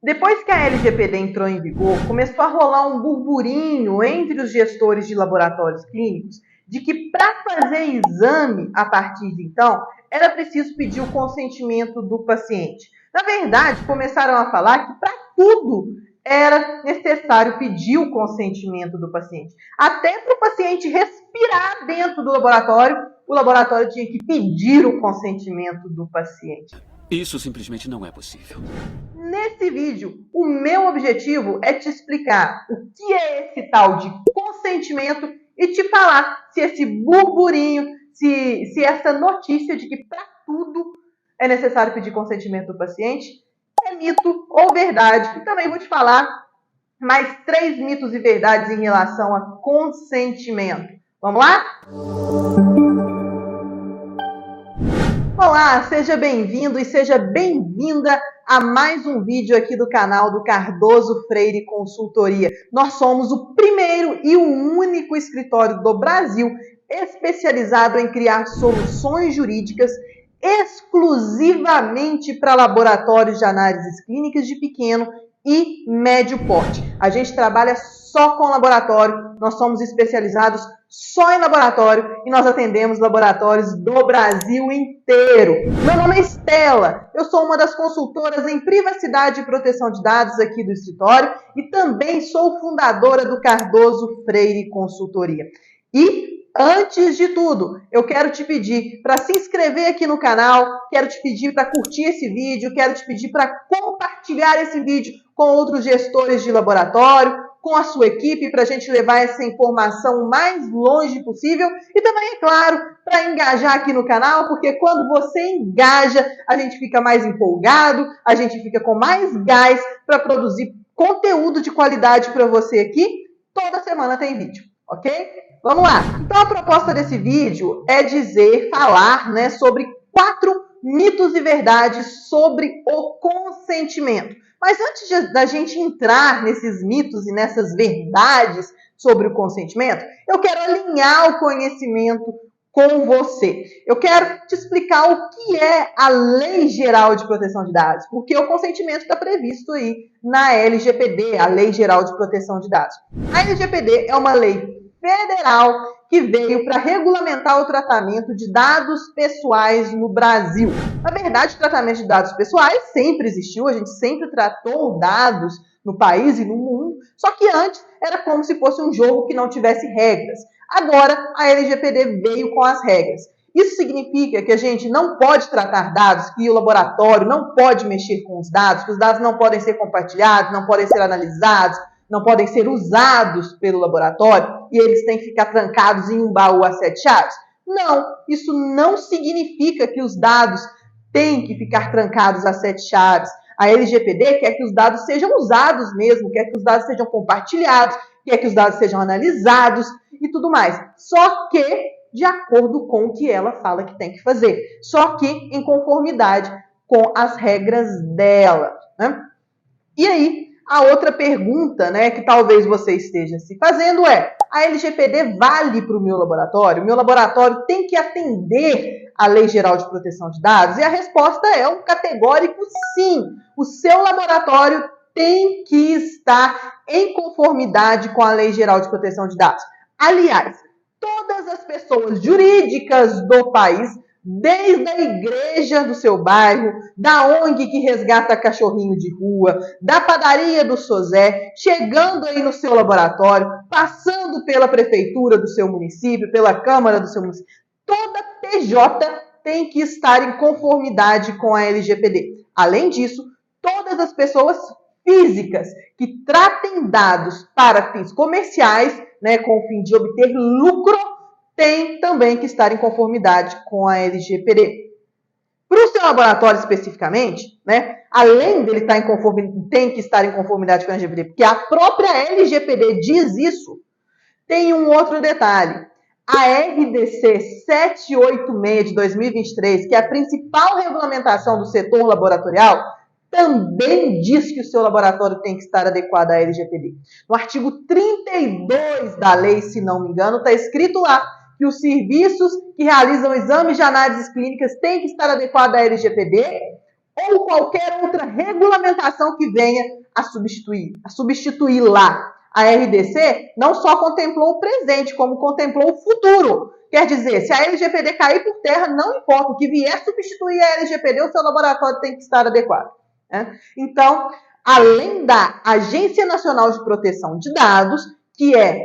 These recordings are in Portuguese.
Depois que a LGPD entrou em vigor, começou a rolar um burburinho entre os gestores de laboratórios clínicos de que para fazer exame a partir de então, era preciso pedir o consentimento do paciente. Na verdade, começaram a falar que para tudo era necessário pedir o consentimento do paciente. Até para o paciente respirar dentro do laboratório, o laboratório tinha que pedir o consentimento do paciente. Isso simplesmente não é possível. Nesse vídeo, o meu objetivo é te explicar o que é esse tal de consentimento e te falar se esse burburinho, se essa notícia de que para tudo é necessário pedir consentimento do paciente é mito ou verdade. E também vou te falar mais 3 mitos e verdades em relação a consentimento. Vamos lá? Olá, seja bem-vindo e seja bem-vinda a mais um vídeo aqui do canal do Cardoso Freire Consultoria. Nós somos o primeiro e o único escritório do Brasil especializado em criar soluções jurídicas exclusivamente para laboratórios de análises clínicas de pequeno e médio porte. A gente trabalha só com laboratório, nós somos especializados só em laboratório e nós atendemos laboratórios do Brasil inteiro. Meu nome é Estela, eu sou uma das consultoras em privacidade e proteção de dados aqui do escritório e também sou fundadora do Cardoso Freire Consultoria. E antes de tudo, eu quero te pedir para se inscrever aqui no canal, quero te pedir para curtir esse vídeo, quero te pedir para compartilhar esse vídeo com outros gestores de laboratório, com a sua equipe, para a gente levar essa informação o mais longe possível e também, é claro, para engajar aqui no canal, porque quando você engaja, a gente fica mais empolgado, a gente fica com mais gás para produzir conteúdo de qualidade para você aqui. Toda semana tem vídeo, ok? Vamos lá. Então, a proposta desse vídeo é falar, sobre 4 mitos e verdades sobre o consentimento. Mas antes da gente entrar nesses mitos e nessas verdades sobre o consentimento, eu quero alinhar o conhecimento com você. Eu quero te explicar o que é a Lei Geral de Proteção de Dados, porque o consentimento está previsto aí na LGPD, a Lei Geral de Proteção de Dados. A LGPD é uma lei federal que veio para regulamentar o tratamento de dados pessoais no Brasil. Na verdade, o tratamento de dados pessoais sempre existiu, a gente sempre tratou dados no país e no mundo, só que antes era como se fosse um jogo que não tivesse regras. Agora, a LGPD veio com as regras. Isso significa que a gente não pode tratar dados, que o laboratório não pode mexer com os dados, que os dados não podem ser compartilhados, não podem ser analisados, não podem ser usados pelo laboratório e eles têm que ficar trancados em um baú a 7 chaves? Não, isso não significa que os dados têm que ficar trancados a 7 chaves. A LGPD quer que os dados sejam usados mesmo, quer que os dados sejam compartilhados, quer que os dados sejam analisados e tudo mais. Só que de acordo com o que ela fala que tem que fazer. Só que em conformidade com as regras dela, né? E aí, a outra pergunta, que talvez você esteja se fazendo é: a LGPD vale para o meu laboratório? O meu laboratório tem que atender a Lei Geral de Proteção de Dados? E a resposta é um categórico sim. O seu laboratório tem que estar em conformidade com a Lei Geral de Proteção de Dados. Aliás, todas as pessoas jurídicas do país, desde a igreja do seu bairro, da ONG que resgata cachorrinho de rua, da padaria do Sozé, chegando aí no seu laboratório, passando pela prefeitura do seu município, pela Câmara do seu município, toda PJ tem que estar em conformidade com a LGPD. Além disso, todas as pessoas físicas que tratem dados para fins comerciais, com o fim de obter lucro, tem também que estar em conformidade com a LGPD. Para o seu laboratório especificamente, além dele estar tem que estar em conformidade com a LGPD, porque a própria LGPD diz isso, tem um outro detalhe. A RDC 786 de 2023, que é a principal regulamentação do setor laboratorial, também diz que o seu laboratório tem que estar adequado à LGPD. No artigo 32 da lei, se não me engano, está escrito lá que os serviços que realizam exames de análises clínicas têm que estar adequados à LGPD, ou qualquer outra regulamentação que venha a substituí-la. A RDC não só contemplou o presente, como contemplou o futuro. Quer dizer, se a LGPD cair por terra, não importa. O que vier substituir a LGPD, o seu laboratório tem que estar adequado. Né? Então, além da Agência Nacional de Proteção de Dados, que é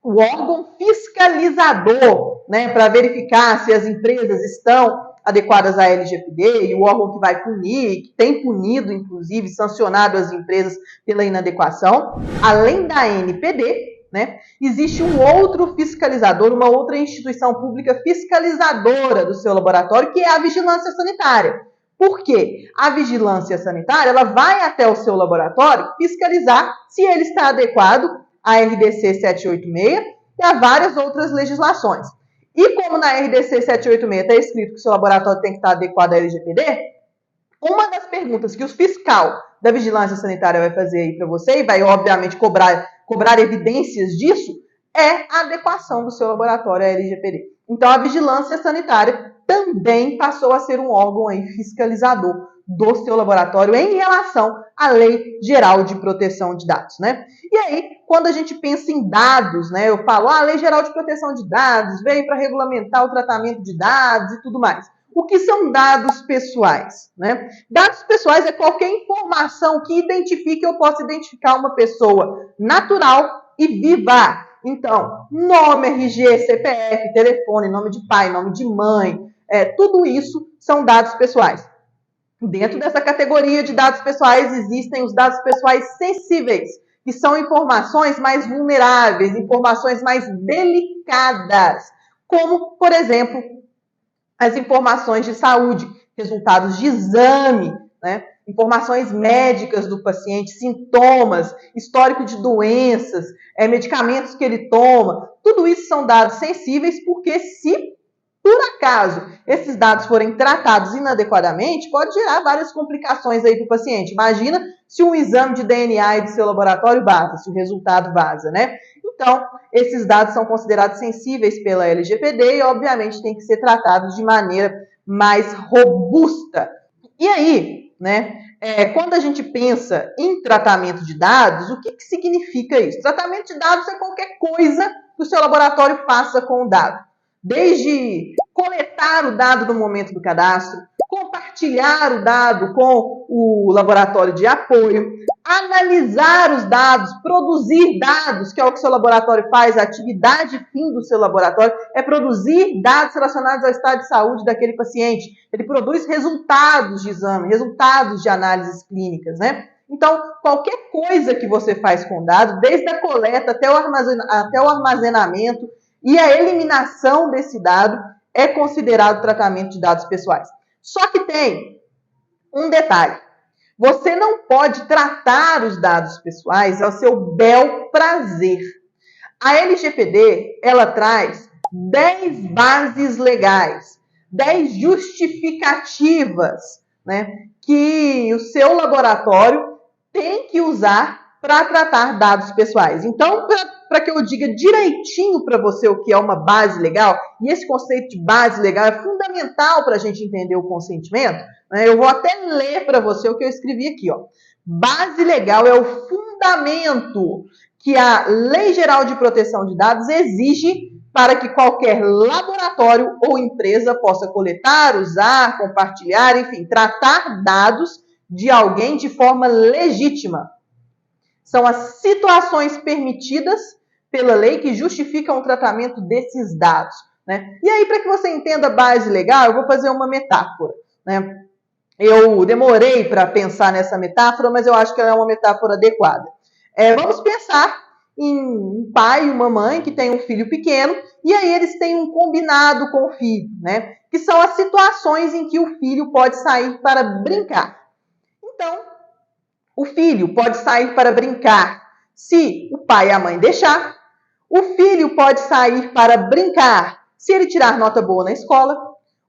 o órgão fiscalizador, né, para verificar se as empresas estão adequadas à LGPD, e o órgão que vai punir, que tem punido, inclusive, sancionado as empresas pela inadequação, além da ANPD, né, existe um outro fiscalizador, uma outra instituição pública fiscalizadora do seu laboratório, que é a Vigilância Sanitária. Por quê? A Vigilância Sanitária ela vai até o seu laboratório fiscalizar se ele está adequado à RDC 786 e a várias outras legislações. E como na RDC 786 está escrito que o seu laboratório tem que estar adequado à LGPD, uma das perguntas que o fiscal da Vigilância Sanitária vai fazer aí para você, e vai obviamente cobrar evidências disso, é a adequação do seu laboratório à LGPD. Então a Vigilância Sanitária também passou a ser um órgão aí fiscalizador do seu laboratório em relação à Lei Geral de Proteção de Dados, né? E aí, quando a gente pensa em dados, né? Eu falo, a Lei Geral de Proteção de Dados veio para regulamentar o tratamento de dados e tudo mais. O que são dados pessoais, né? Dados pessoais é qualquer informação que identifique ou possa identificar uma pessoa natural e viva. Então, nome, RG, CPF, telefone, nome de pai, nome de mãe, tudo isso são dados pessoais. Dentro dessa categoria de dados pessoais existem os dados pessoais sensíveis, que são informações mais vulneráveis, informações mais delicadas, como, por exemplo, as informações de saúde, resultados de exame, né? Informações médicas do paciente, sintomas, histórico de doenças, medicamentos que ele toma. Tudo isso são dados sensíveis porque se por acaso esses dados forem tratados inadequadamente, pode gerar várias complicações aí para o paciente. Imagina se um exame de DNA do seu laboratório vaza, se o resultado vaza, né? Então, esses dados são considerados sensíveis pela LGPD e, obviamente, têm que ser tratados de maneira mais robusta. E aí, né, quando a gente pensa em tratamento de dados, o que significa isso? Tratamento de dados é qualquer coisa que o seu laboratório faça com o dado. Desde coletar o dado no momento do cadastro, compartilhar o dado com o laboratório de apoio, analisar os dados, produzir dados, que é o que o seu laboratório faz, a atividade fim do seu laboratório é produzir dados relacionados ao estado de saúde daquele paciente. Ele produz resultados de exame, resultados de análises clínicas, né? Então, qualquer coisa que você faz com dados, desde a coleta até o armazenamento e a eliminação desse dado, é considerado tratamento de dados pessoais. Só que tem um detalhe. Você não pode tratar os dados pessoais ao seu bel prazer. A LGPD, ela traz 10 bases legais, 10 justificativas, né, que o seu laboratório tem que usar para tratar dados pessoais. Então, para que eu diga direitinho para você o que é uma base legal, e esse conceito de base legal é fundamental para a gente entender o consentimento, né? Eu vou até ler para você o que eu escrevi aqui, ó. Base legal é o fundamento que a Lei Geral de Proteção de Dados exige para que qualquer laboratório ou empresa possa coletar, usar, compartilhar, enfim, tratar dados de alguém de forma legítima. São as situações permitidas pela lei que justificam o tratamento desses dados, né? E aí, para que você entenda a base legal, eu vou fazer uma metáfora, né? Eu demorei para pensar nessa metáfora, mas eu acho que ela é uma metáfora adequada. Vamos pensar em um pai e uma mãe que tem um filho pequeno, e aí eles têm um combinado com o filho, né? Que são as situações em que o filho pode sair para brincar. Então, o filho pode sair para brincar se o pai e a mãe deixar. O filho pode sair para brincar se ele tirar nota boa na escola.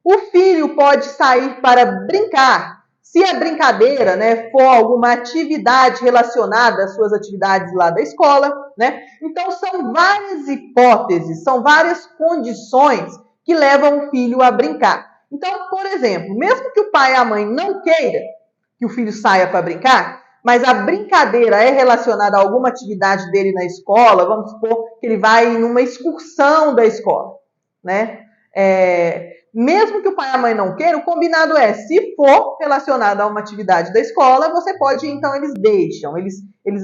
O filho pode sair para brincar se a brincadeira, né, for alguma atividade relacionada às suas atividades lá da escola, né? Então, são várias hipóteses, são várias condições que levam o filho a brincar. Então, por exemplo, mesmo que o pai e a mãe não queiram, que o filho saia para brincar, mas a brincadeira é relacionada a alguma atividade dele na escola, vamos supor que ele vai numa excursão da escola, né? Mesmo que o pai e a mãe não queiram, o combinado é, se for relacionado a uma atividade da escola, você pode, então eles deixam,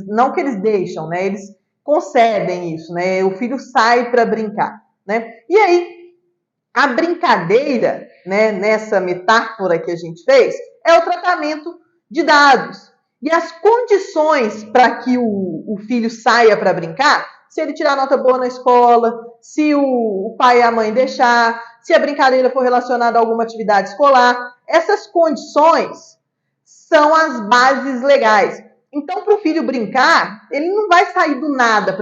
não que eles deixam, né? Eles concedem isso, né? O filho sai para brincar, né? E aí, a brincadeira, né, nessa metáfora que a gente fez, é o tratamento de dados. E as condições para que o filho saia para brincar, se ele tirar nota boa na escola, se o pai e a mãe deixar, se a brincadeira for relacionada a alguma atividade escolar, essas condições são as bases legais. Então, para o filho brincar, ele não vai sair do nada.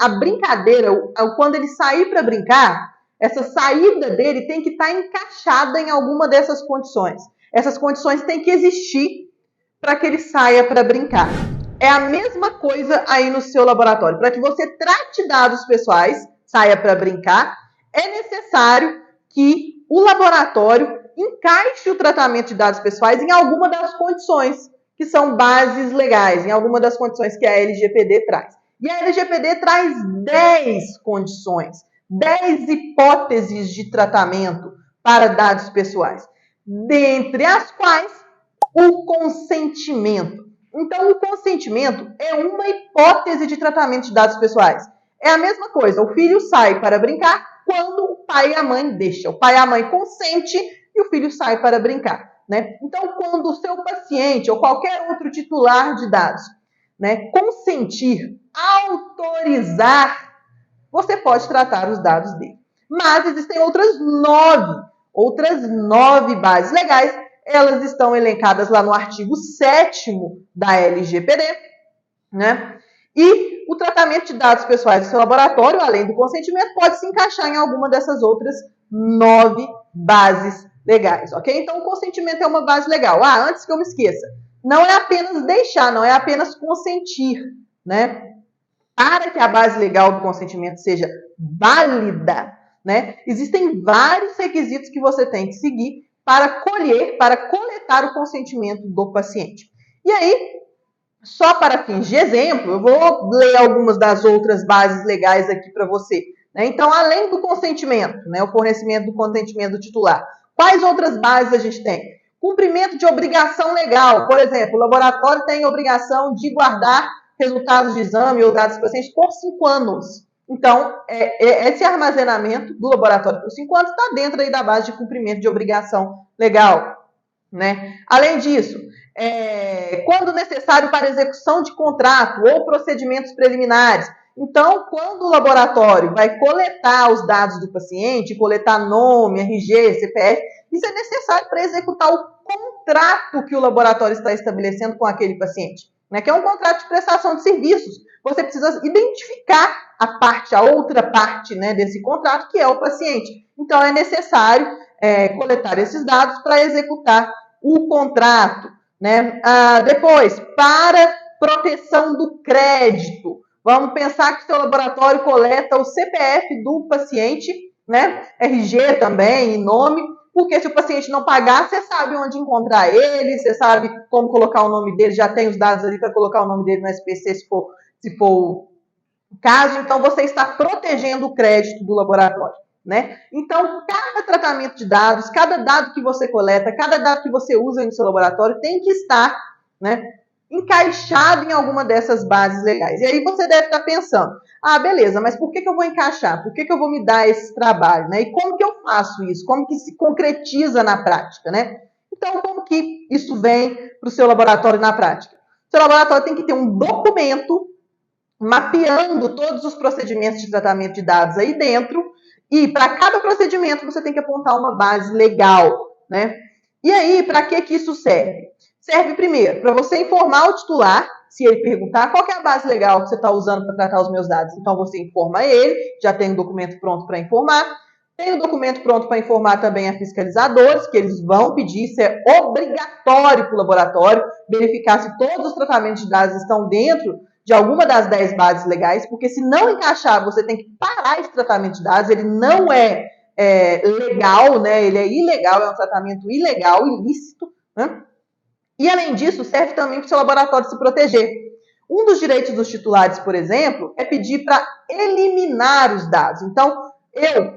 A brincadeira, quando ele sair para brincar, essa saída dele tem que estar encaixada em alguma dessas condições. Essas condições têm que existir para que ele saia para brincar. É a mesma coisa aí no seu laboratório. Para que você trate dados pessoais, saia para brincar, é necessário que o laboratório encaixe o tratamento de dados pessoais em alguma das condições que são bases legais, em alguma das condições que a LGPD traz. E a LGPD traz 10 condições, 10 hipóteses de tratamento para dados pessoais, dentre as quais o consentimento. Então, o consentimento é uma hipótese de tratamento de dados pessoais. É a mesma coisa, o filho sai para brincar quando o pai e a mãe deixam. O pai e a mãe consente e o filho sai para brincar, né? Então, quando o seu paciente ou qualquer outro titular de dados, né, consentir, autorizar, você pode tratar os dados dele. Mas existem outras nove bases legais. Elas estão elencadas lá no artigo 7º da LGPD, né? E o tratamento de dados pessoais do seu laboratório, além do consentimento, pode se encaixar em alguma dessas outras 9 bases legais, ok? Então, o consentimento é uma base legal. Antes que eu me esqueça, não é apenas deixar, não é apenas consentir, né? Para que a base legal do consentimento seja válida, né? Existem vários requisitos que você tem que seguir para coletar o consentimento do paciente. E aí, só para fins de exemplo, eu vou ler algumas das outras bases legais aqui para você, né? Então, além do consentimento, né, o fornecimento do consentimento do titular, quais outras bases a gente tem? Cumprimento de obrigação legal. Por exemplo, o laboratório tem obrigação de guardar resultados de exame ou dados do paciente por 5 anos. Então, esse armazenamento do laboratório por 5 anos está dentro aí da base de cumprimento de obrigação legal, né? Além disso, quando necessário para execução de contrato ou procedimentos preliminares. Então, quando o laboratório vai coletar os dados do paciente, coletar nome, RG, CPF, isso é necessário para executar o contrato que o laboratório está estabelecendo com aquele paciente, né? Que é um contrato de prestação de serviços. Você precisa identificar a outra parte, né, desse contrato, que é o paciente. Então, é necessário coletar esses dados para executar o contrato, né? Depois, para proteção do crédito. Vamos pensar que seu laboratório coleta o CPF do paciente, né? RG também, e nome, porque se o paciente não pagar, você sabe onde encontrar ele, você sabe como colocar o nome dele, já tem os dados ali para colocar o nome dele no SPC, se for o caso. Então, você está protegendo o crédito do laboratório, né? Então, cada tratamento de dados, cada dado que você coleta, cada dado que você usa no seu laboratório tem que estar, né, encaixado em alguma dessas bases legais. E aí você deve estar pensando, beleza, mas por que eu vou encaixar? Por que eu vou me dar esse trabalho, né? E como que eu faço isso? Como que se concretiza na prática, né? Então, como que isso vem para o seu laboratório na prática? O seu laboratório tem que ter um documento mapeando todos os procedimentos de tratamento de dados aí dentro, e para cada procedimento você tem que apontar uma base legal, né? E aí, para que isso serve? Serve primeiro para você informar o titular, se ele perguntar qual que é a base legal que você está usando para tratar os meus dados. Então, você informa ele, já tem o documento pronto para informar. Tem o documento pronto para informar também a fiscalizadores, que eles vão pedir, isso é obrigatório para o laboratório, verificar se todos os tratamentos de dados estão dentro de alguma das 10 bases legais, porque se não encaixar, você tem que parar esse tratamento de dados, ele não é legal, né? Ele é ilegal, é um tratamento ilegal, ilícito, né? E, além disso, serve também para o seu laboratório se proteger. Um dos direitos dos titulares, por exemplo, é pedir para eliminar os dados. Então,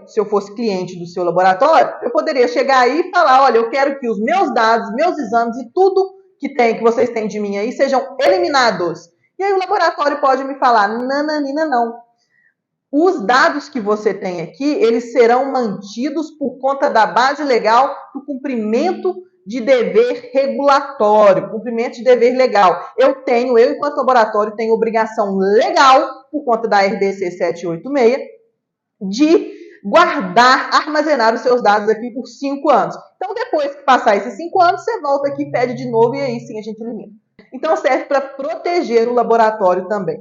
se eu fosse cliente do seu laboratório, eu poderia chegar aí e falar, olha, eu quero que os meus dados, meus exames e tudo que vocês têm de mim aí sejam eliminados. E aí o laboratório pode me falar, nananina, não. Os dados que você tem aqui, eles serão mantidos por conta da base legal do cumprimento de dever regulatório, cumprimento de dever legal. Eu, enquanto laboratório, tenho obrigação legal, por conta da RDC 786, de guardar, armazenar os seus dados aqui por 5 anos. Então, depois que passar esses 5 anos, você volta aqui, pede de novo e aí sim a gente elimina. Então, serve para proteger o laboratório também.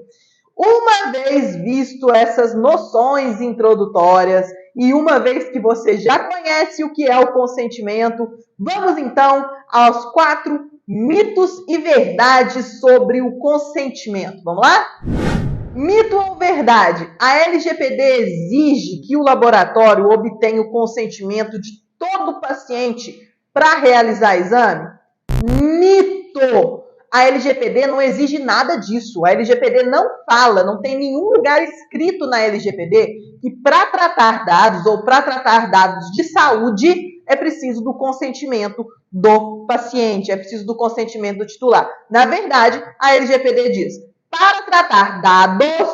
Uma vez visto essas noções introdutórias e uma vez que você já conhece o que é o consentimento, vamos então aos 4 mitos e verdades sobre o consentimento. Vamos lá? Mito ou verdade? A LGPD exige que o laboratório obtenha o consentimento de todo paciente para realizar exame? Mito! A LGPD não exige nada disso. A LGPD não fala, não tem nenhum lugar escrito na LGPD que para tratar dados ou para tratar dados de saúde é preciso do consentimento do paciente, é preciso do consentimento do titular. Na verdade, a LGPD diz, para tratar dados,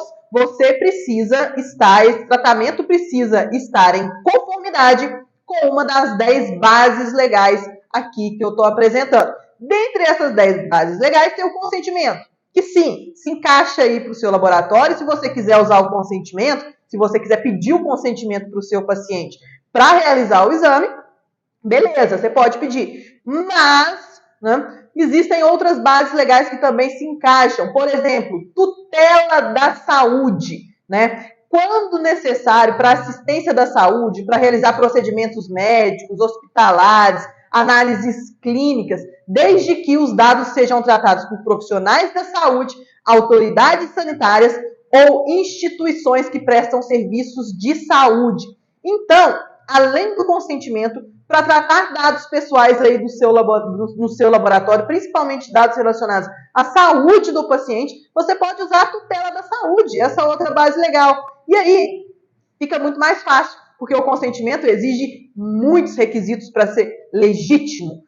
esse tratamento precisa estar em conformidade com uma das 10 bases legais aqui que eu estou apresentando. Dentre essas 10 bases legais tem o consentimento, que sim, se encaixa aí para o seu laboratório. Se você quiser usar o consentimento, se você quiser pedir o consentimento para o seu paciente para realizar o exame, beleza, você pode pedir. Mas, existem outras bases legais que também se encaixam. Por exemplo, tutela da saúde, Quando necessário para assistência da saúde, para realizar procedimentos médicos, hospitalares, análises clínicas, desde que os dados sejam tratados por profissionais da saúde, autoridades sanitárias ou instituições que prestam serviços de saúde. Então, além do consentimento, para tratar dados pessoais aí no seu laboratório, principalmente dados relacionados à saúde do paciente, você pode usar a tutela da saúde, essa outra base legal. E aí, fica muito mais fácil, porque o consentimento exige muitos requisitos para ser legítimo,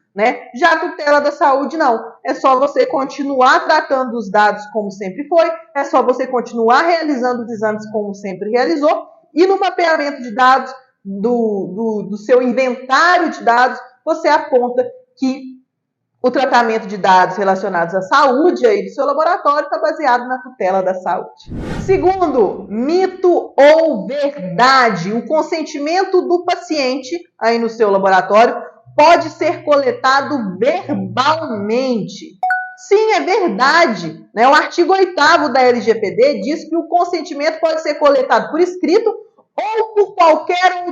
Já a tutela da saúde, não. É só você continuar tratando os dados como sempre foi, é só você continuar realizando os exames como sempre realizou, e no mapeamento de dados, do seu inventário de dados, você aponta que o tratamento de dados relacionados à saúde aí do seu laboratório está baseado na tutela da saúde. Segundo, mito ou verdade? O consentimento do paciente aí no seu laboratório pode ser coletado verbalmente. Sim, é verdade. O artigo 8º da LGPD diz que o consentimento pode ser coletado por escrito ou por qualquer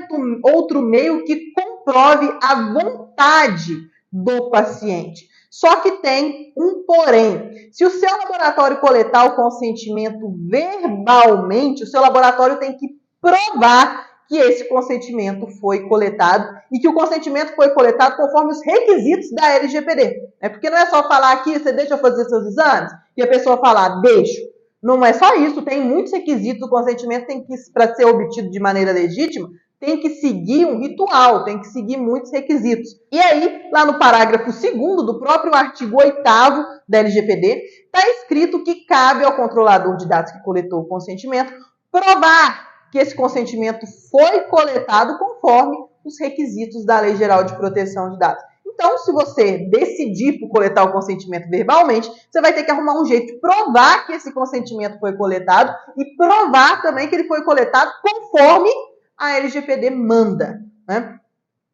outro meio que comprove a vontade do paciente. Só que tem um porém. Se o seu laboratório coletar o consentimento verbalmente, o seu laboratório tem que provar que esse consentimento foi coletado e que o consentimento foi coletado conforme os requisitos da LGPD. Porque não é só falar aqui, você deixa eu fazer seus exames? E a pessoa falar, deixo. Não é só isso, tem muitos requisitos. O consentimento tem que, para ser obtido de maneira legítima, tem que seguir um ritual, tem que seguir muitos requisitos. E aí, lá no parágrafo 2º do próprio artigo 8º da LGPD, está escrito que cabe ao controlador de dados que coletou o consentimento provar que esse consentimento foi coletado conforme os requisitos da Lei Geral de Proteção de Dados. Então, se você decidir por coletar o consentimento verbalmente, você vai ter que arrumar um jeito de provar que esse consentimento foi coletado e provar também que ele foi coletado conforme a LGPD manda,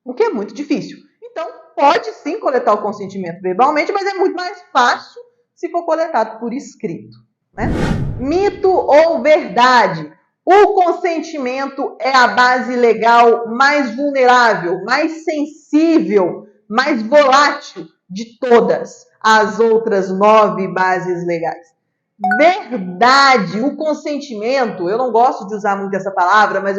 O que é muito difícil. Então, pode sim coletar o consentimento verbalmente, mas é muito mais fácil se for coletado por escrito, Mito ou verdade? O consentimento é a base legal mais vulnerável, mais sensível, mais volátil de todas as outras 9 bases legais. Verdade, o consentimento, eu não gosto de usar muito essa palavra, mas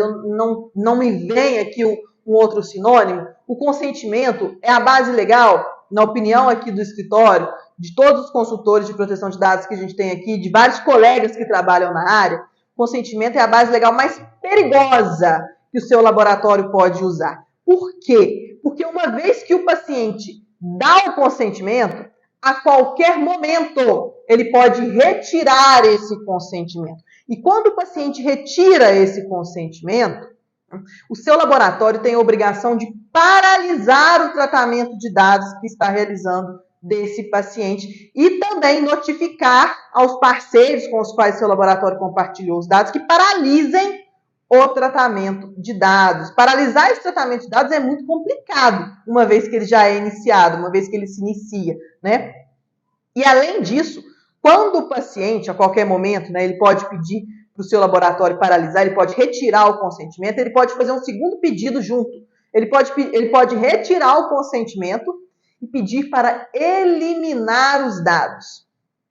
não me vem aqui um outro sinônimo. O consentimento é a base legal na opinião aqui do escritório, de todos os consultores de proteção de dados que a gente tem aqui, de vários colegas que trabalham na área, consentimento é a base legal mais perigosa que o seu laboratório pode usar. Por quê? Porque uma vez que o paciente dá o consentimento, a qualquer momento ele pode retirar esse consentimento. E quando o paciente retira esse consentimento, o seu laboratório tem a obrigação de paralisar o tratamento de dados que está realizando desse paciente e também notificar aos parceiros com os quais seu laboratório compartilhou os dados que paralisem o tratamento de dados. Paralisar esse tratamento de dados é muito complicado, uma vez que ele já é iniciado, uma vez que ele se inicia, né? E além disso, quando o paciente, a qualquer momento, né, ele pode pedir para o seu laboratório paralisar, ele pode retirar o consentimento, ele pode fazer um segundo pedido junto. Ele pode retirar o consentimento e pedir para eliminar os dados,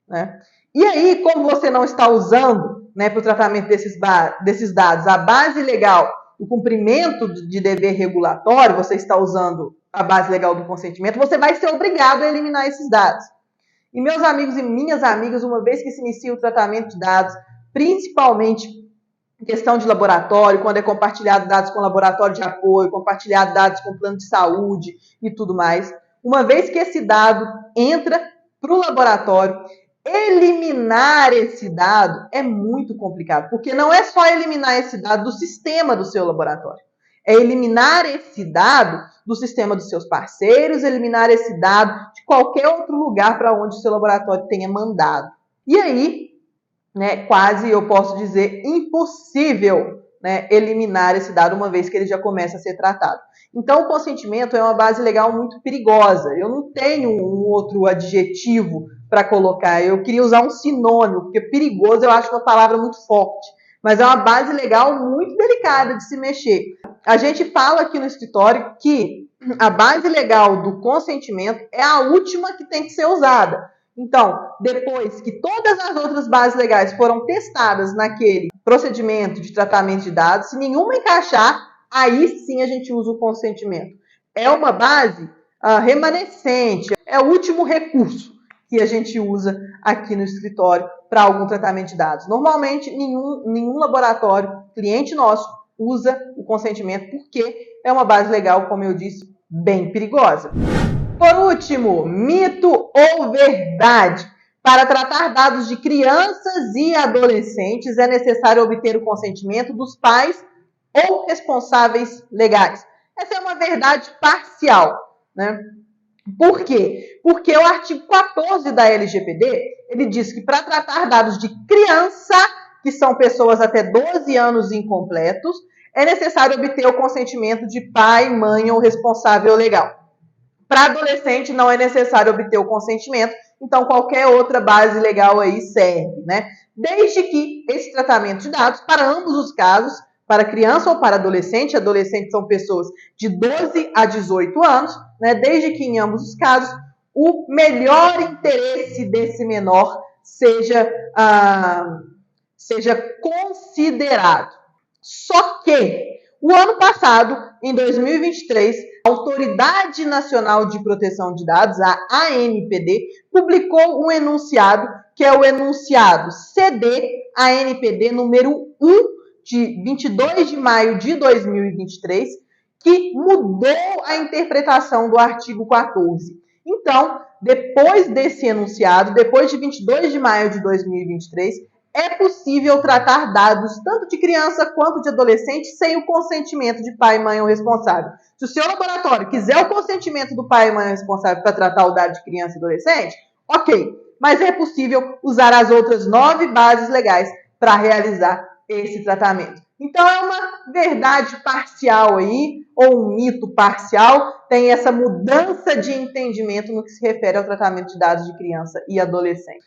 né? E aí, como você não está usando, né, para o tratamento desses dados a base legal do cumprimento de dever regulatório, você está usando a base legal do consentimento, você vai ser obrigado a eliminar esses dados. E meus amigos e minhas amigas, uma vez que se inicia o tratamento de dados, principalmente em questão de laboratório, quando é compartilhado dados com laboratório de apoio, compartilhado dados com plano de saúde e tudo mais, uma vez que esse dado entra para o laboratório, eliminar esse dado é muito complicado, porque não é só eliminar esse dado do sistema do seu laboratório, é eliminar esse dado do sistema dos seus parceiros, eliminar esse dado de qualquer outro lugar para onde o seu laboratório tenha mandado. E aí, né, quase, eu posso dizer, impossível, né, eliminar esse dado uma vez que ele já começa a ser tratado. Então, o consentimento é uma base legal muito perigosa. Eu não tenho um outro adjetivo para colocar. Eu queria usar um sinônimo, porque perigoso eu acho uma palavra muito forte. Mas é uma base legal muito delicada de se mexer. A gente fala aqui no escritório que a base legal do consentimento é a última que tem que ser usada. Então, depois que todas as outras bases legais foram testadas naquele procedimento de tratamento de dados, se nenhuma encaixar, aí sim a gente usa o consentimento. É uma base remanescente, é o último recurso que a gente usa aqui no escritório para algum tratamento de dados. Normalmente, nenhum laboratório, cliente nosso, usa o consentimento porque é uma base legal, como eu disse, bem perigosa. Por último, mito ou verdade? Para tratar dados de crianças e adolescentes, é necessário obter o consentimento dos pais ou responsáveis legais. Essa é uma verdade parcial, né? Por quê? Porque o artigo 14 da LGPD, ele diz que para tratar dados de criança, que são pessoas até 12 anos incompletos, é necessário obter o consentimento de pai, mãe ou responsável legal. Para adolescente não é necessário obter o consentimento, então qualquer outra base legal aí serve, né? Desde que esse tratamento de dados, para ambos os casos, para criança ou para adolescente são pessoas de 12 a 18 anos, né? Desde que em ambos os casos o melhor interesse desse menor seja considerado. Só que o ano passado, em 2023, a Autoridade Nacional de Proteção de Dados, a ANPD, publicou um enunciado, que é o enunciado CD-ANPD número 1, de 22 de maio de 2023, que mudou a interpretação do artigo 14. Então, depois desse enunciado, depois de 22 de maio de 2023, é possível tratar dados tanto de criança quanto de adolescente sem o consentimento de pai, mãe ou responsável. Se o seu laboratório quiser o consentimento do pai e mãe responsável para tratar o dado de criança e adolescente, ok. Mas é possível usar as outras 9 bases legais para realizar esse tratamento. Então, é uma verdade parcial aí, ou um mito parcial, tem essa mudança de entendimento no que se refere ao tratamento de dados de criança e adolescente.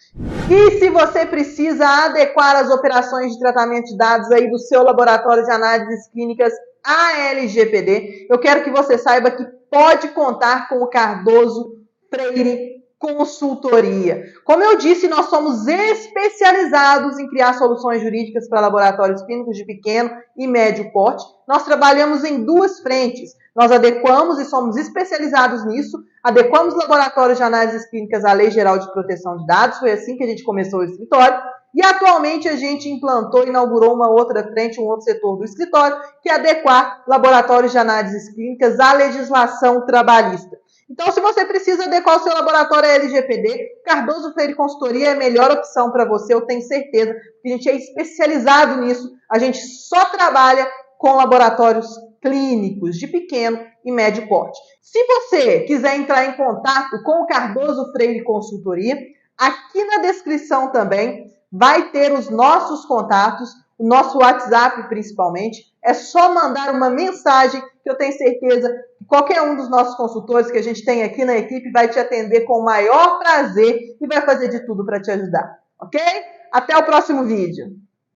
E se você precisa adequar as operações de tratamento de dados aí do seu laboratório de análises clínicas à LGPD, eu quero que você saiba que pode contar com o Cardoso Freire consultoria. Como eu disse, nós somos especializados em criar soluções jurídicas para laboratórios clínicos de pequeno e médio porte. Nós trabalhamos em duas frentes. Nós adequamos e somos especializados nisso, adequamos laboratórios de análises clínicas à Lei Geral de Proteção de Dados, foi assim que a gente começou o escritório, e atualmente a gente inaugurou uma outra frente, um outro setor do escritório, que é adequar laboratórios de análises clínicas à legislação trabalhista. Então, se você precisa adequar o seu laboratório à LGPD, Cardoso Freire Consultoria é a melhor opção para você, eu tenho certeza, porque a gente é especializado nisso, a gente só trabalha com laboratórios clínicos de pequeno e médio porte. Se você quiser entrar em contato com o Cardoso Freire Consultoria, aqui na descrição também vai ter os nossos contatos, o nosso WhatsApp principalmente. É só mandar uma mensagem que eu tenho certeza que qualquer um dos nossos consultores que a gente tem aqui na equipe vai te atender com o maior prazer e vai fazer de tudo para te ajudar, ok? Até o próximo vídeo.